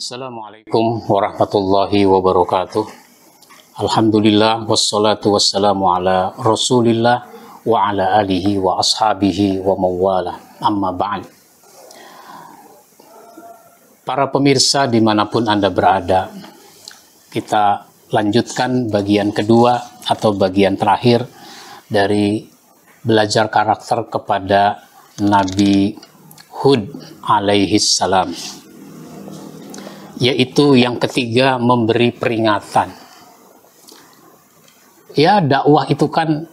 Assalamualaikum warahmatullahi wabarakatuh. Alhamdulillah wassalatu wassalamu ala Rasulillah wa ala alihi wa ashabihi wa mawala. Amma ba'd. Para pemirsa dimanapun Anda berada, kita lanjutkan bagian kedua atau bagian terakhir dari belajar karakter kepada Nabi Hud alaihi salam, yaitu yang ketiga, memberi peringatan. Ya, dakwah itu kan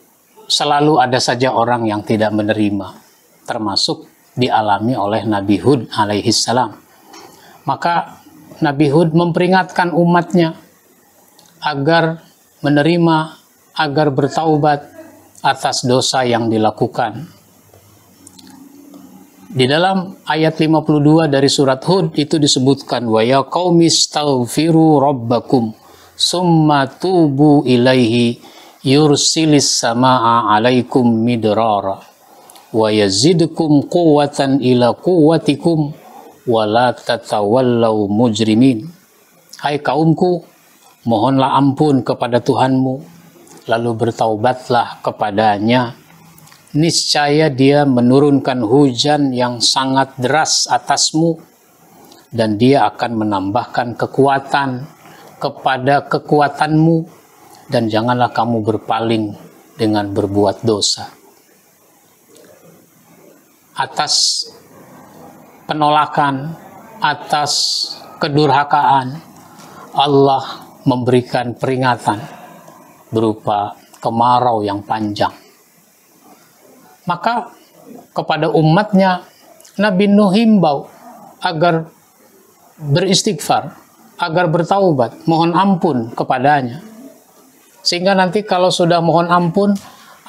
selalu ada saja orang yang tidak menerima, termasuk dialami oleh Nabi Hud alaihi salam. Maka Nabi Hud memperingatkan umatnya agar menerima, agar bertaubat atas dosa yang dilakukan. Di dalam ayat 52 dari surat Hud itu disebutkan, wa ya qaumi astaghfiru rabbakum summa tubu ilaihi yursilis samaa alaikum midrara wa yazidkum quwwatan ila quwwatikum wa la tatawallaw mujrimin. Hai kaumku, mohonlah ampun kepada Tuhanmu, lalu bertaubatlah kepadanya. Niscaya Dia menurunkan hujan yang sangat deras atasmu, dan Dia akan menambahkan kekuatan kepada kekuatanmu, dan janganlah kamu berpaling dengan berbuat dosa. Atas penolakan, atas kedurhakaan, Allah memberikan peringatan berupa kemarau yang panjang. Maka kepada umatnya Nabi Nuh himbau agar beristighfar, agar bertaubat, mohon ampun kepadanya. Sehingga nanti kalau sudah mohon ampun,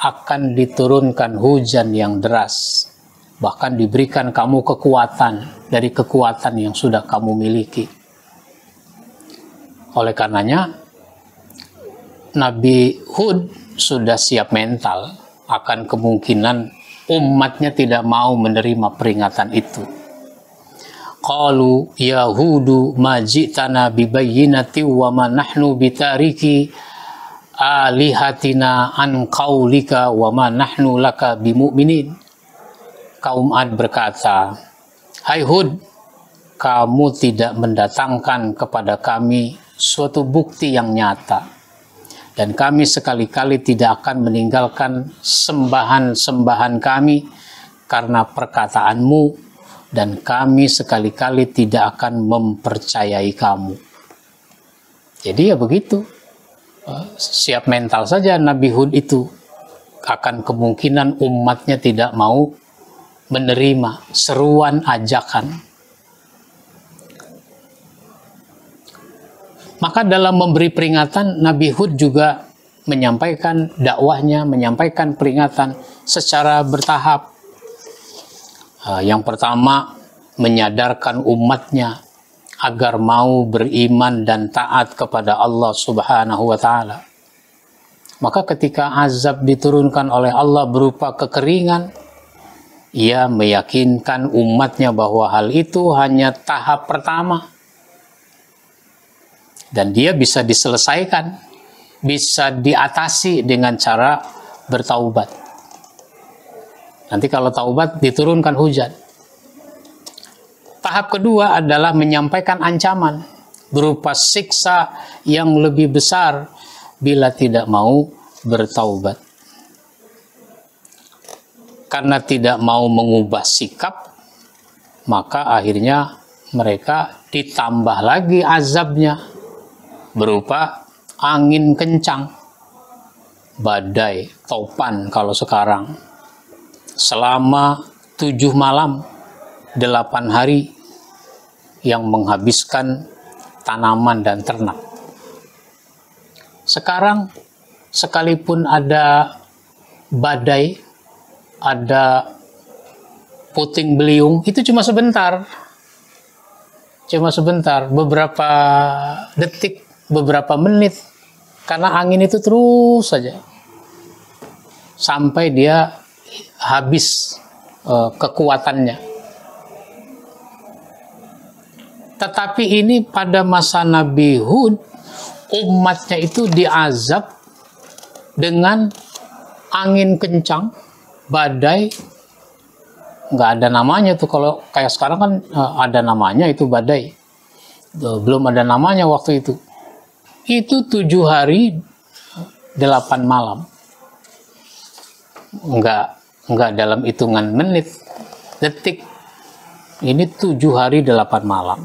akan diturunkan hujan yang deras. Bahkan diberikan kamu kekuatan dari kekuatan yang sudah kamu miliki. Oleh karenanya, Nabi Hud sudah siap mental akan kemungkinan umatnya tidak mau menerima peringatan itu. Qalu ya Hudu ma ji'tana bibayyinati wa ma nahnu bitariki alihatina an qaulika wa ma nahnu laka bimu'minin. Kaum Ad berkata, hai Hud, kamu tidak mendatangkan kepada kami suatu bukti yang nyata, dan kami sekali-kali tidak akan meninggalkan sembahan-sembahan kami karena perkataanmu, dan kami sekali-kali tidak akan mempercayai kamu. Jadi ya begitu, siap mental saja Nabi Hud itu akan kemungkinan umatnya tidak mau menerima seruan ajakan. Maka dalam memberi peringatan, Nabi Hud juga menyampaikan dakwahnya, menyampaikan peringatan secara bertahap. Yang pertama, menyadarkan umatnya agar mau beriman dan taat kepada Allah Subhanahu wa Ta'ala. Maka ketika azab diturunkan oleh Allah berupa kekeringan, ia meyakinkan umatnya bahwa hal itu hanya tahap pertama, dan dia bisa diselesaikan, bisa diatasi dengan cara bertaubat. Nanti kalau taubat diturunkan hujan. Tahap kedua adalah menyampaikan ancaman berupa siksa yang lebih besar bila tidak mau bertaubat. Karena tidak mau mengubah sikap, maka akhirnya mereka ditambah lagi azabnya berupa angin kencang, badai, topan kalau sekarang, selama 7 malam, 8 hari, yang menghabiskan tanaman dan ternak. Sekarang, sekalipun ada badai, ada puting beliung, itu cuma sebentar. Beberapa detik, beberapa menit, karena angin itu terus saja sampai dia habis kekuatannya. Tetapi ini pada masa Nabi Hud, umatnya itu diazab dengan angin kencang, badai, nggak ada namanya tuh. Kalau kayak sekarang kan ada namanya itu badai. Belum ada namanya waktu itu. Itu 7 hari 8 malam. Enggak dalam hitungan menit, detik. Ini 7 hari 8 malam.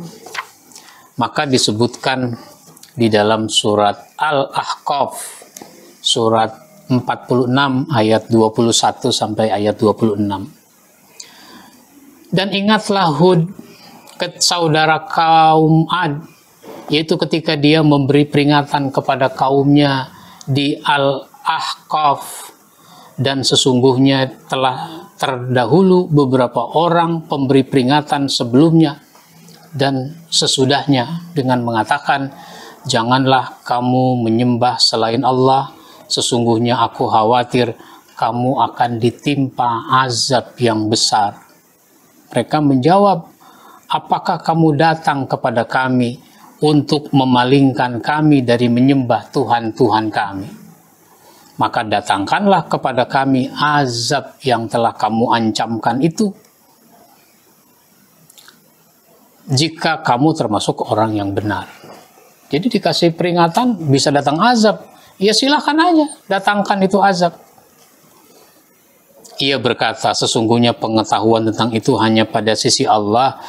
Maka disebutkan di dalam surat Al-Ahqaf, surat 46 ayat 21 sampai ayat 26. Dan ingatlah Hud, saudara kaum Ad, yaitu ketika dia memberi peringatan kepada kaumnya di Al-Ahqaf, dan sesungguhnya telah terdahulu beberapa orang pemberi peringatan sebelumnya dan sesudahnya dengan mengatakan, janganlah kamu menyembah selain Allah, sesungguhnya aku khawatir kamu akan ditimpa azab yang besar. Mereka menjawab, apakah kamu datang kepada kami untuk memalingkan kami dari menyembah Tuhan-Tuhan kami? Maka datangkanlah kepada kami azab yang telah kamu ancamkan itu, jika kamu termasuk orang yang benar. Jadi dikasih peringatan, bisa datang azab. Ya silahkan aja, datangkan itu azab. Ia berkata, sesungguhnya pengetahuan tentang itu hanya pada sisi Allah,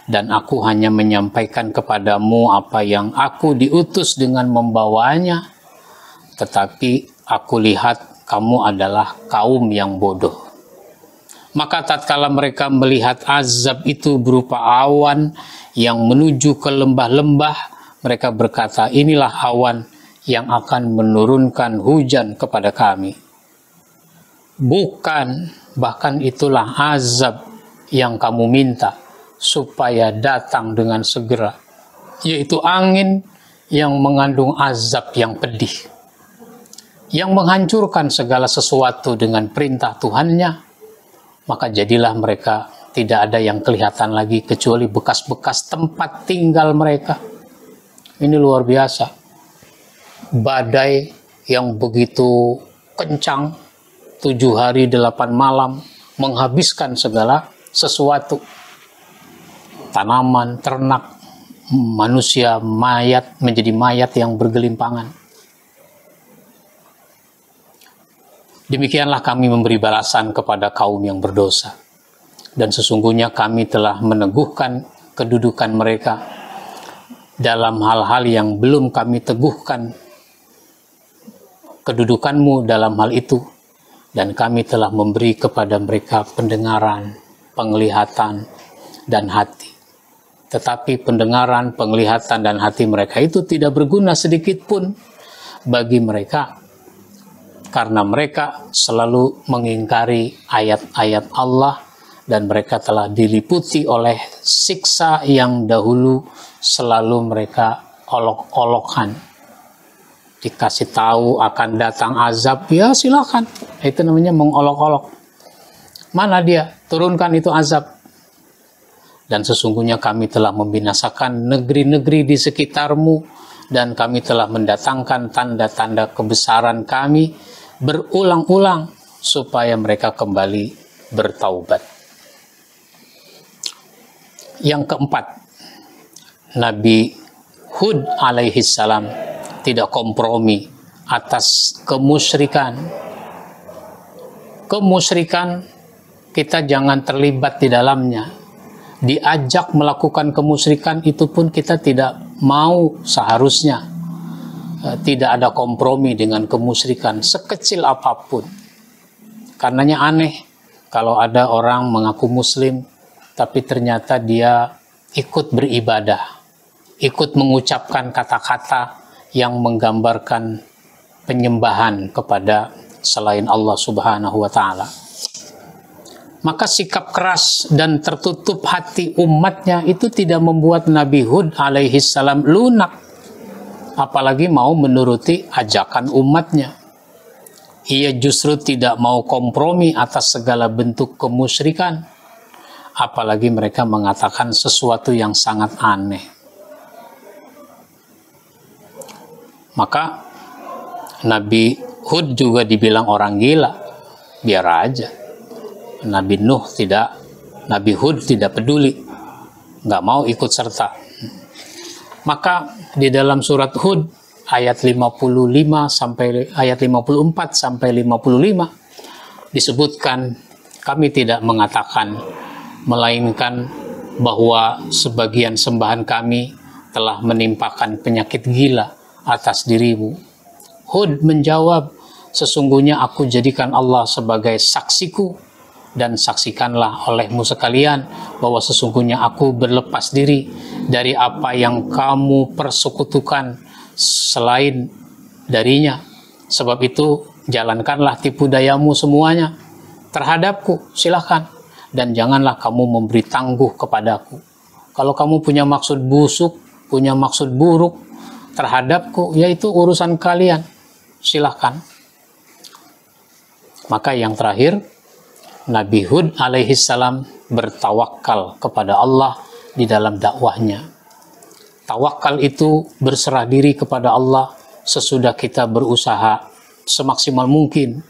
dan aku hanya menyampaikan kepadamu apa yang aku diutus dengan membawanya. Tetapi aku lihat kamu adalah kaum yang bodoh. Maka tatkala mereka melihat azab itu berupa awan yang menuju ke lembah-lembah, mereka berkata, inilah awan yang akan menurunkan hujan kepada kami. Bukan, bahkan itulah azab yang kamu minta supaya datang dengan segera, yaitu angin yang mengandung azab yang pedih, yang menghancurkan segala sesuatu dengan perintah Tuhannya. Maka jadilah mereka tidak ada yang kelihatan lagi kecuali bekas-bekas tempat tinggal mereka. Ini luar biasa. Badai yang begitu kencang, 7 hari 8 malam, menghabiskan segala sesuatu. Tanaman, ternak, manusia, mayat, menjadi mayat yang bergelimpangan. Demikianlah kami memberi balasan kepada kaum yang berdosa. Dan sesungguhnya kami telah meneguhkan kedudukan mereka dalam hal-hal yang belum kami teguhkan kedudukanmu dalam hal itu. Dan kami telah memberi kepada mereka pendengaran, penglihatan, dan hati. Tetapi pendengaran, penglihatan, dan hati mereka itu tidak berguna sedikit pun bagi mereka, karena mereka selalu mengingkari ayat-ayat Allah, dan mereka telah diliputi oleh siksa yang dahulu selalu mereka olok-olokkan. Dikasih tahu akan datang azab, ya silakan. Itu namanya mengolok-olok. Mana dia? Turunkan itu azab. Dan sesungguhnya kami telah membinasakan negeri-negeri di sekitarmu, dan kami telah mendatangkan tanda-tanda kebesaran kami berulang-ulang supaya mereka kembali bertaubat. Yang keempat, Nabi Hud alaihi salam tidak kompromi atas kemusyrikan. Kemusyrikan kita jangan terlibat di dalamnya. Diajak melakukan kemusyrikan itu pun kita tidak mau seharusnya. Tidak ada kompromi dengan kemusyrikan sekecil apapun. Karenanya aneh kalau ada orang mengaku muslim tapi ternyata dia ikut beribadah, ikut mengucapkan kata-kata yang menggambarkan penyembahan kepada selain Allah Subhanahu wa Ta'ala. Maka sikap keras dan tertutup hati umatnya itu tidak membuat Nabi Hud alaihi salam lunak, apalagi mau menuruti ajakan umatnya. Ia justru tidak mau kompromi atas segala bentuk kemusyrikan, apalagi mereka mengatakan sesuatu yang sangat aneh. Maka Nabi Hud juga dibilang orang gila, biar aja. Nabi Hud tidak peduli, nggak mau ikut serta. Maka di dalam surat Hud ayat 55 sampai ayat 54 sampai 55 disebutkan, kami tidak mengatakan melainkan bahwa sebagian sembahan kami telah menimpakan penyakit gila atas dirimu. Hud menjawab, sesungguhnya aku jadikan Allah sebagai saksiku, dan saksikanlah olehmu sekalian bahwa sesungguhnya aku berlepas diri dari apa yang kamu persekutukan selain darinya. Sebab itu jalankanlah tipu dayamu semuanya terhadapku, silahkan, dan janganlah kamu memberi tangguh kepadaku. Kalau kamu punya maksud busuk, punya maksud buruk terhadapku, yaitu urusan kalian, silahkan. Maka yang terakhir, Nabi Hud alaihissalam bertawakal kepada Allah di dalam dakwahnya. Tawakal itu berserah diri kepada Allah sesudah kita berusaha semaksimal mungkin.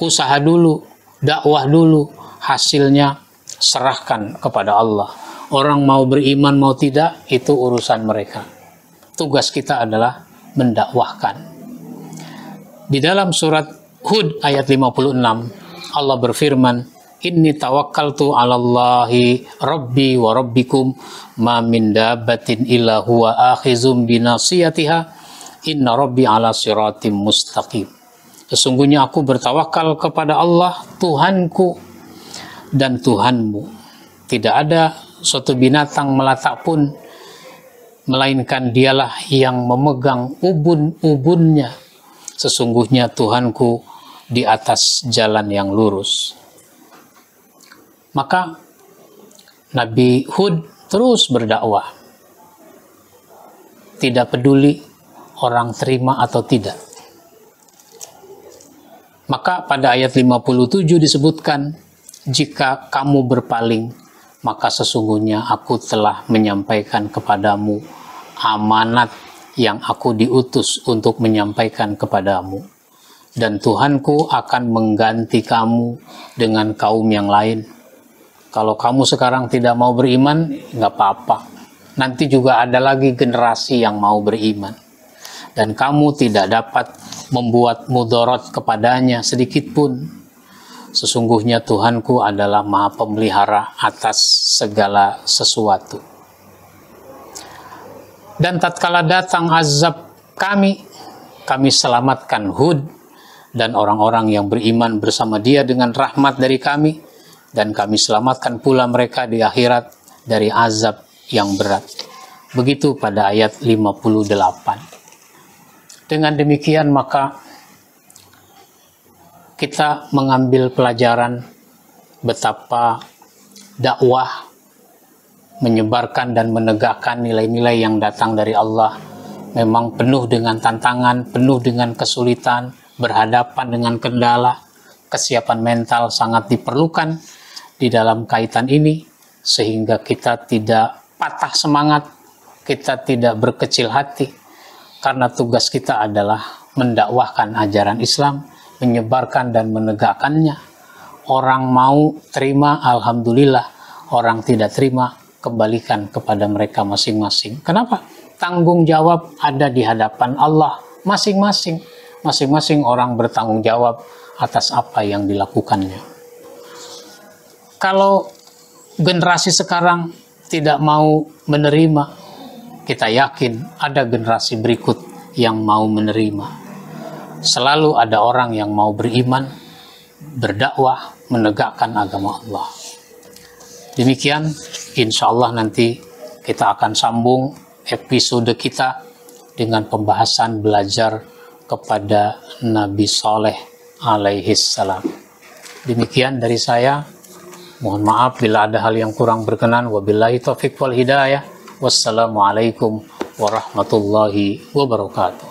Usaha dulu, dakwah dulu, hasilnya serahkan kepada Allah. Orang mau beriman mau tidak, itu urusan mereka. Tugas kita adalah mendakwahkan. Di dalam surat Hud ayat 56, Allah berfirman, Inni tawakkaltu 'alallahi rabbi wa rabbikum ma min dabbatin illa huwa akhizum binasiyatiha inna rabbi 'ala siratim mustaqim. Sesungguhnya aku bertawakal kepada Allah, Tuhanku dan Tuhanmu. Tidak ada suatu binatang melata pun, melainkan dialah yang memegang ubun-ubunnya. Sesungguhnya Tuhanku di atas jalan yang lurus. Maka Nabi Hud terus berdakwah. Tidak peduli orang terima atau tidak. Maka pada ayat 57 disebutkan, jika kamu berpaling, maka sesungguhnya aku telah menyampaikan kepadamu amanat yang aku diutus untuk menyampaikan kepadamu. Dan Tuhanku akan mengganti kamu dengan kaum yang lain. Kalau kamu sekarang tidak mau beriman, nggak apa-apa. Nanti juga ada lagi generasi yang mau beriman. Dan kamu tidak dapat membuat mudarat kepadanya sedikit pun. Sesungguhnya Tuhanku adalah Maha Pemelihara atas segala sesuatu. Dan tatkala datang azab kami selamatkan Hud dan orang-orang yang beriman bersama dia dengan rahmat dari kami, dan kami selamatkan pula mereka di akhirat dari azab yang berat. Begitu pada ayat 58. Dengan demikian maka kita mengambil pelajaran betapa dakwah menyebarkan dan menegakkan nilai-nilai yang datang dari Allah memang penuh dengan tantangan, penuh dengan kesulitan, berhadapan dengan kendala. Kesiapan mental sangat diperlukan di dalam kaitan ini, sehingga kita tidak patah semangat, kita tidak berkecil hati, karena tugas kita adalah mendakwahkan ajaran Islam, menyebarkan dan menegakkannya. Orang mau terima, alhamdulillah. Orang tidak terima, kembalikan kepada mereka masing-masing. Kenapa? Tanggung jawab ada di hadapan Allah masing-masing. Masing-masing orang bertanggung jawab atas apa yang dilakukannya. Kalau generasi sekarang tidak mau menerima, kita yakin ada generasi berikut yang mau menerima. Selalu ada orang yang mau beriman, berdakwah, menegakkan agama Allah. Demikian, insya Allah nanti kita akan sambung episode kita dengan pembahasan belajar kepada Nabi Saleh alaihissalam. Demikian dari saya. Mohon maaf bila ada hal yang kurang berkenan. Wabillahi taufiq wal hidayah. Wassalamualaikum warahmatullahi wabarakatuh.